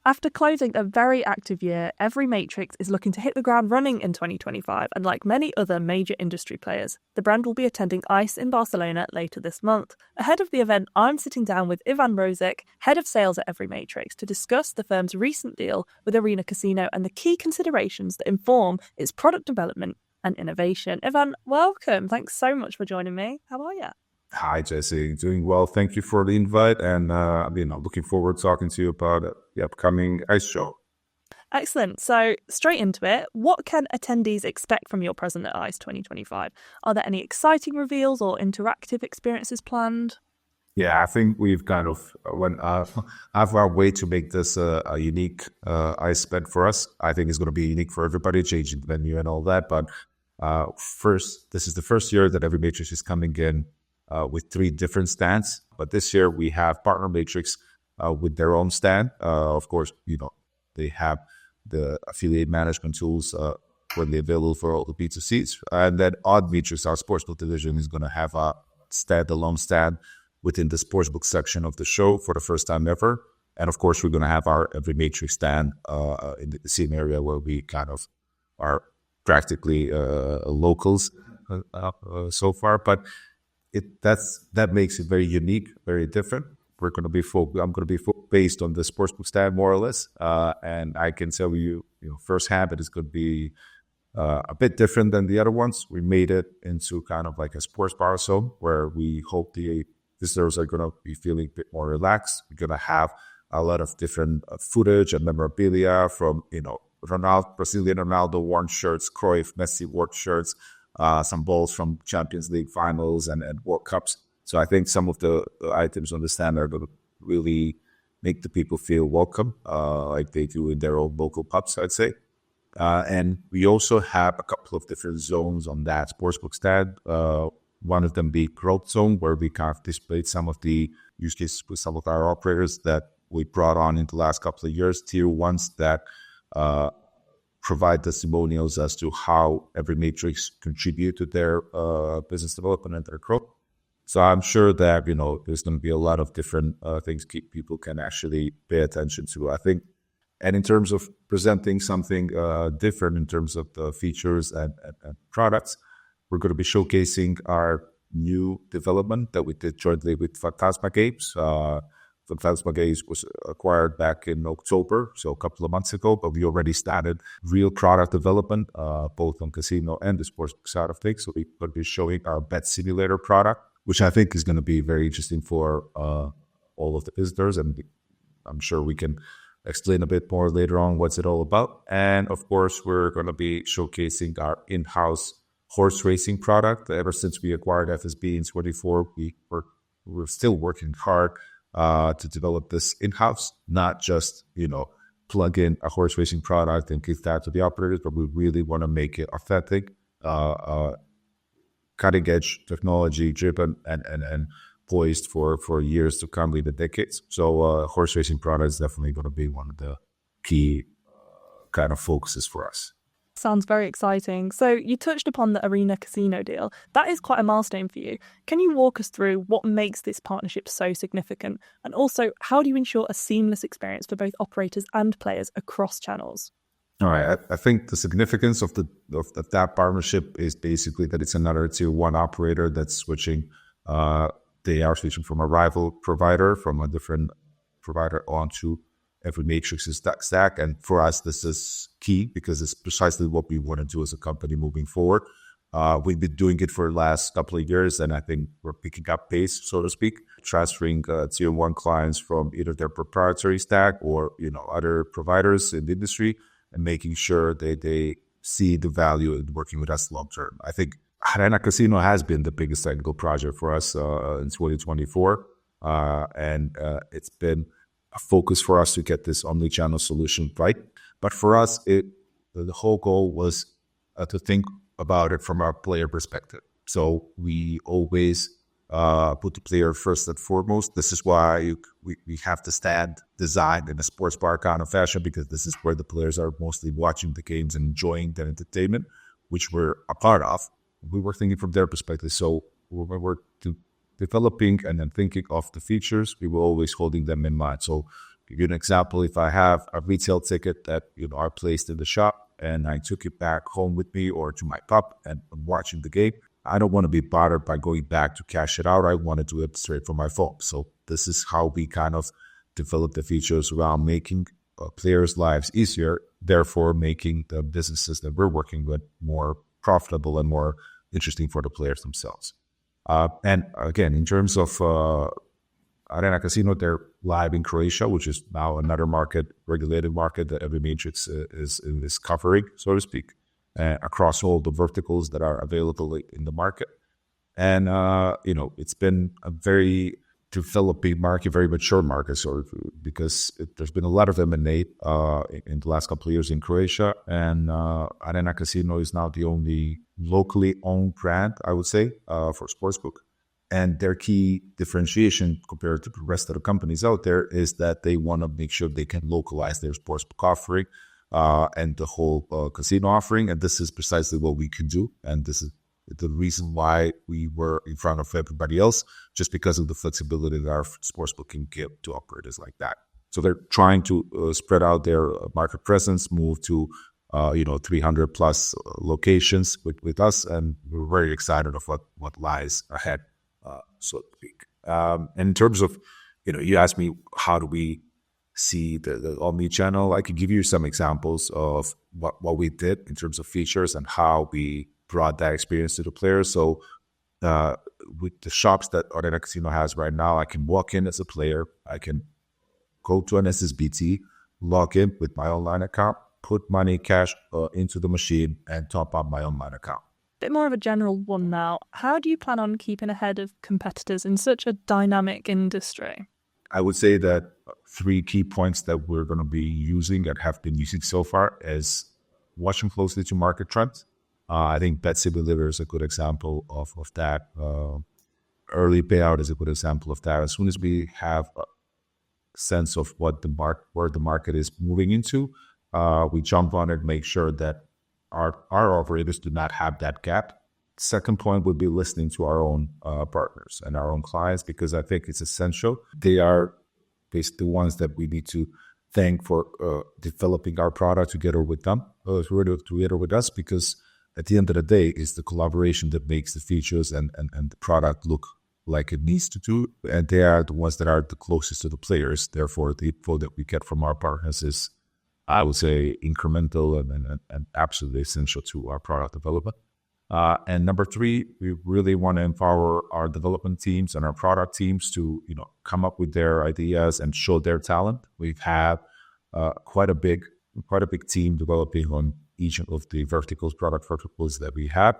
After closing a very active year, EveryMatrix is looking to hit the ground running in 2025, and like many other major industry players, the brand will be attending ICE in Barcelona later this month. Ahead of the event, I'm sitting down with Ivan Rozic, head of sales at EveryMatrix, to discuss the firm's recent deal with ArenaCasino and the key considerations that inform its product development and innovation. Ivan, welcome. Thanks so much for joining me. How are you? Hi, Jessie. Doing well. Thank you for the invite. And looking forward to talking to you about the upcoming ICE show. Excellent. So straight into it, what can attendees expect from your present at ICE 2025? Are there any exciting reveals or interactive experiences planned? Yeah, I think we've kind of went out of our way to make this a unique ICE event for us. I think it's going to be unique for everybody, changing the venue and all that. But first, this is the first year that EveryMatrix is coming in with 3 different stands. But this year we have Partner Matrix with their own stand. Of course, they have the affiliate management tools currently available for all the B2Cs. And then OddsMatrix, our sportsbook division, is going to have a standalone stand within the sportsbook section of the show for the first time ever. And of course, we're going to have our EveryMatrix stand in the same area where we kind of are practically locals so far. But that makes it very unique, very different. I'm going to be based on the sportsbook stand more or less, and I can tell you, firsthand, that it's going to be a bit different than the other ones. We made it into kind of like a sports bar zone where we hope the visitors are going to be feeling a bit more relaxed. We're going to have a lot of different footage and memorabilia from Brazilian Ronaldo worn shirts, Cruyff, Messi worn shirts. Some balls from Champions League finals and World Cups. So I think some of the items on the stand are going to really make the people feel welcome, like they do in their own local pubs, I'd say. And we also have a couple of different zones on that sportsbook stand. One of them being growth zone, where we kind of displayed some of the use cases with some of our operators that we brought on in the last couple of years, tier ones that provide testimonials as to how EveryMatrix contribute to their business development and their growth. So I'm sure that, there's going to be a lot of different things people can actually pay attention to, I think. And in terms of presenting something different in terms of the features and products, we're going to be showcasing our new development that we did jointly with Fantasma Games. Fantasma Games was acquired back in October, so a couple of months ago, but we already started real product development, both on casino and the sports side of things. So we're going to be showing our bet simulator product, which I think is going to be very interesting for all of the visitors. And I'm sure we can explain a bit more later on what's it all about. And of course, we're going to be showcasing our in-house horse racing product. Ever since we acquired FSB in 2024, we're still working hard to develop this in-house, not just, plug in a horse racing product and give that to the operators, but we really want to make it authentic, cutting-edge technology driven and poised for years to come, in the decades. So horse racing product is definitely going to be one of the key kind of focuses for us. Sounds very exciting. So you touched upon the ArenaCasino deal. That is quite a milestone for you. Can you walk us through what makes this partnership so significant? And also, how do you ensure a seamless experience for both operators and players across channels? All right. I think the significance of that partnership is basically that it's another tier 1 operator that's switching. They are switching from a rival provider, from a different provider onto EveryMatrix's stack. And for us, this is key because it's precisely what we want to do as a company moving forward. We've been doing it for the last couple of years, and I think we're picking up pace, so to speak, transferring tier 1 clients from either their proprietary stack or other providers in the industry, and making sure that they see the value in working with us long term. I think ArenaCasino has been the biggest technical project for us in 2024, and it's been a focus for us to get this omnichannel solution right. But for us, the whole goal was to think about it from our player perspective. So we always put the player first and foremost. This is why we have the stand designed in a sports bar kind of fashion, because this is where the players are mostly watching the games and enjoying their entertainment, which we're a part of. We were thinking from their perspective. So when we're developing and then thinking of the features, we were always holding them in mind. So give you an example. If I have a retail ticket that I placed in the shop and I took it back home with me or to my pub and I'm watching the game, I don't want to be bothered by going back to cash it out. I want to do it straight from my phone. So this is how we kind of develop the features around making players' lives easier, therefore making the businesses that we're working with more profitable and more interesting for the players themselves. And again, in terms of ArenaCasino, they're live in Croatia, which is now another regulated market that EveryMatrix is covering, so to speak, across all the verticals that are available in the market. And, it's been a very developing market, very mature market, because there's been a lot of M&A in the last couple of years in Croatia. And ArenaCasino is now the only locally owned brand, I would say, for sportsbook. And their key differentiation compared to the rest of the companies out there is that they want to make sure they can localize their sportsbook offering and the whole casino offering. And this is precisely what we can do. And this is the reason why we were in front of everybody else, just because of the flexibility that our sportsbook can give to operators like that. So they're trying to spread out their market presence, move to 300 plus locations with us, and we're very excited of what lies ahead, so to speak. And in terms of, you asked me how do we see the omnichannel. I could give you some examples of what we did in terms of features and how we brought that experience to the players. So with the shops that ArenaCasino has right now, I can walk in as a player. I can go to an SSBT, log in with my online account, put money, cash into the machine, and top up my online account. Bit more of a general one now. How do you plan on keeping ahead of competitors in such a dynamic industry? I would say that 3 key points that we're going to be using and have been using so far is watching closely to market trends. I think Bet Simulator is a good example of that. Early payout is a good example of that. As soon as we have a sense of where the market is moving into, we jump on it, make sure that our operators do not have that gap. Second point would be listening to our own partners and our own clients, because I think it's essential. They are basically the ones that we need to thank for developing our product together with them, together with us, because at the end of the day, it's the collaboration that makes the features and the product look like it needs to do. And they are the ones that are the closest to the players. Therefore, the info that we get from our partners is, I would say, incremental and absolutely essential to our product development. And number 3, we really want to empower our development teams and our product teams to, come up with their ideas and show their talent. We've had quite a big team developing on each of the product verticals that we have.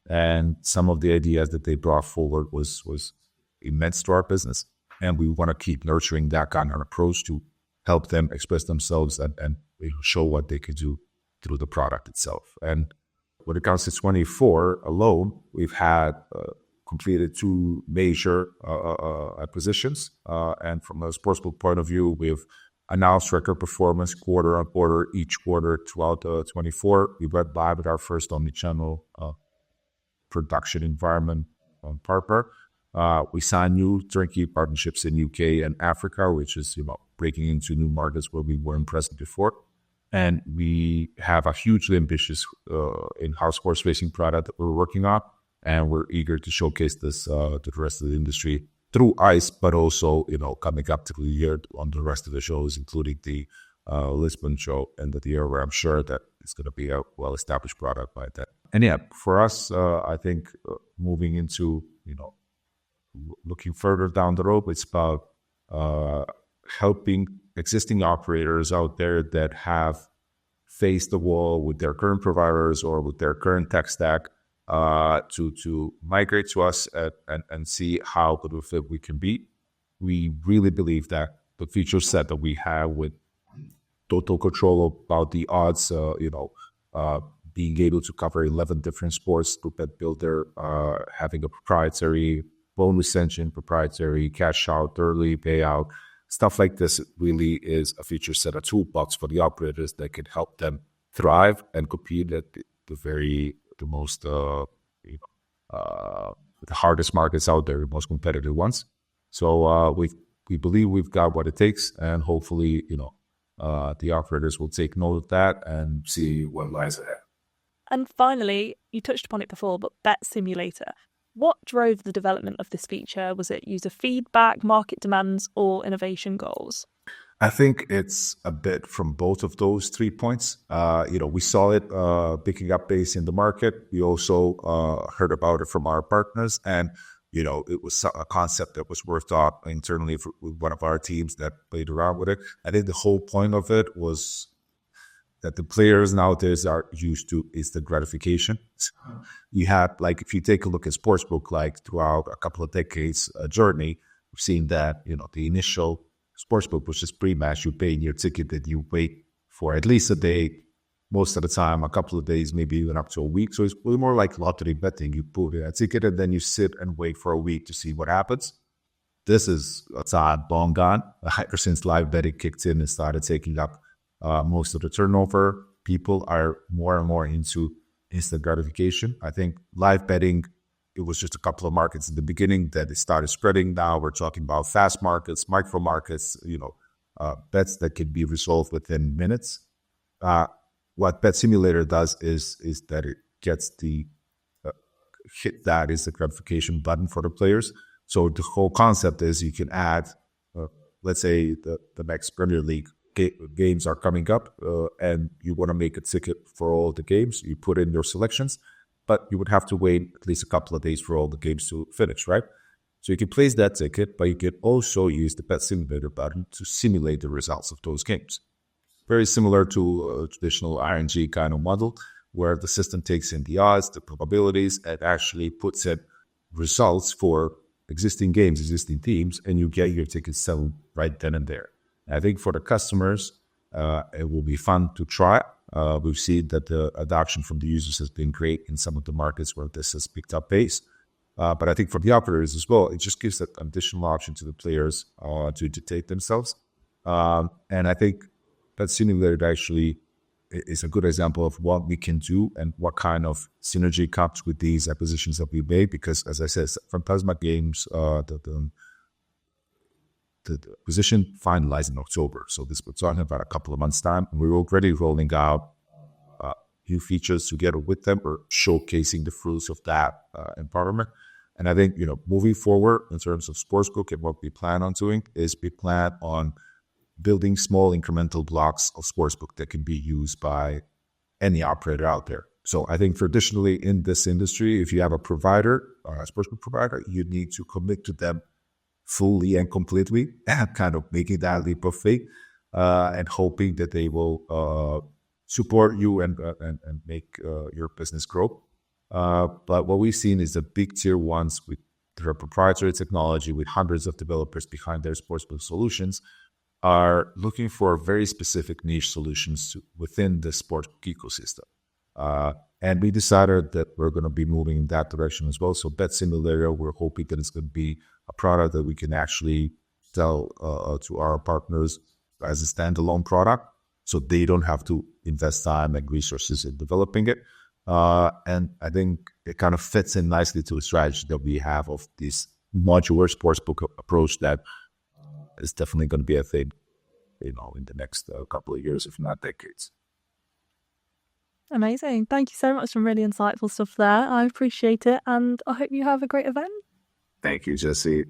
And some of the ideas that they brought forward was immense to our business. And we want to keep nurturing that kind of approach to help them express themselves and show what they can do through the product itself. And when it comes to 24 alone, we've had completed 2 major acquisitions. And from a sportsbook point of view, we've announced record performance quarter on quarter, each quarter throughout 24. We went live with our first omnichannel production environment on partner. We signed new turnkey partnerships in UK and Africa, which is breaking into new markets where we weren't present before. And we have a hugely ambitious in-house horse racing product that we're working on, and we're eager to showcase this to the rest of the industry through ICE, but also coming up to the year on the rest of the shows, including the Lisbon show end of the year, where I'm sure that it's going to be a well-established product by then. And yeah, for us, I think moving into looking further down the road, it's about helping existing operators out there that have faced the wall with their current providers or with their current tech stack to migrate to us and see how good of a fit we can be. We really believe that the feature set that we have with total control about the odds, being able to cover 11 different sports through Bet Builder, having a proprietary bonus engine, proprietary cash out, early payout, stuff like this really is a feature set, a toolbox for the operators that can help them thrive and compete at the most, the hardest markets out there, the most competitive ones. So we've we believe we've got what it takes, and hopefully, the operators will take note of that and see what lies ahead. And finally, you touched upon it before, but Bet Simulator. What drove the development of this feature? Was it user feedback, market demands, or innovation goals? I think it's a bit from both of those 3 points. We saw it picking up pace in the market. We also heard about it from our partners, and it was a concept that was worked out internally with one of our teams that played around with it. I think the whole point of it was that the players nowadays are used to instant gratification. You have, if you take a look at sportsbook, throughout a couple of decades journey, we've seen that, the initial sportsbook was just pre-match. You pay your ticket that you wait for at least a day, most of the time a couple of days, maybe even up to a week. So it's more like lottery betting. You put in a ticket and then you sit and wait for a week to see what happens. This is a time long gone. Ever since live betting kicked in and started taking up most of the turnover, people are more and more into instant gratification. I think live betting, it was just a couple of markets in the beginning that it started spreading. Now we're talking about fast markets, micro markets, bets that can be resolved within minutes. What Bet Simulator does is that it gets the hit that is the gratification button for the players. So the whole concept is you can add, let's say the next Premier League games are coming up, and you want to make a ticket for all the games. You put in your selections, but you would have to wait at least a couple of days for all the games to finish, right? So you can place that ticket, but you can also use the Bet Simulator button to simulate the results of those games. Very similar to a traditional RNG kind of model, where the system takes in the odds, the probabilities, and actually puts in results for existing games, existing teams, and you get your tickets sold right then and there. I think for the customers, it will be fun to try. We've seen that the adoption from the users has been great in some of the markets where this has picked up pace. But I think for the operators as well, it just gives that additional option to the players to dictate themselves. And I think that Simulator actually is a good example of what we can do and what kind of synergy comes with these acquisitions that we made. Because, as I said, Phantasma Games, the acquisition finalized in October. So we're talking about a couple of months' time. And we're already rolling out new features together with them, or showcasing the fruits of that empowerment. And I think, moving forward in terms of Sportsbook and what we plan on doing is we plan on building small incremental blocks of Sportsbook that can be used by any operator out there. So I think traditionally in this industry, if you have a provider, a Sportsbook provider, you need to commit to them fully and completely, and kind of making that leap of faith and hoping that they will support you and make your business grow. But what we've seen is the big tier ones with their proprietary technology, with hundreds of developers behind their Sportsbook solutions, are looking for very specific niche solutions within the Sportsbook ecosystem. And we decided that we're going to be moving in that direction as well. So Bet Simulator, we're hoping that it's going to be a product that we can actually sell to our partners as a standalone product, so they don't have to invest time and resources in developing it. And I think it kind of fits in nicely to a strategy that we have of this modular Sportsbook approach that is definitely going to be a thing, in the next couple of years, if not decades. Amazing. Thank you so much. Some really insightful stuff there. I appreciate it, and I hope you have a great event. Thank you, Jessie.